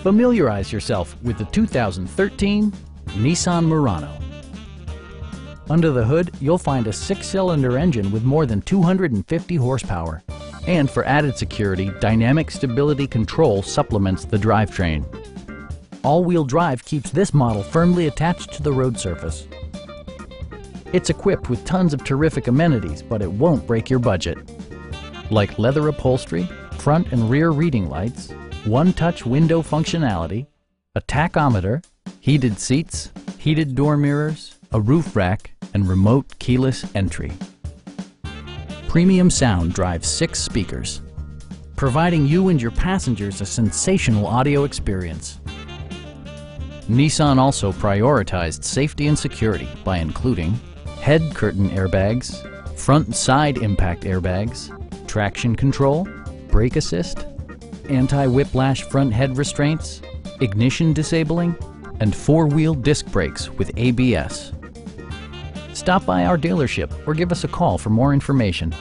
Familiarize yourself with the 2013 Nissan Murano. Under the hood, you'll find a 6-cylinder engine with more than 250 horsepower. And for added security, dynamic stability control supplements the drivetrain. All-wheel drive keeps this model firmly attached to the road surface. It's equipped with tons of terrific amenities, but it won't break your budget. Like leather upholstery, front and rear reading lights, one-touch window functionality, a tachometer, heated seats, heated door mirrors, a roof rack, and remote keyless entry. Premium sound drives 6 speakers, providing you and your passengers a sensational audio experience. Nissan also prioritized safety and security by including head curtain airbags, front and side impact airbags, traction control, brake assist, anti-whiplash front head restraints, ignition disabling, and 4-wheel disc brakes with ABS. Stop by our dealership or give us a call for more information.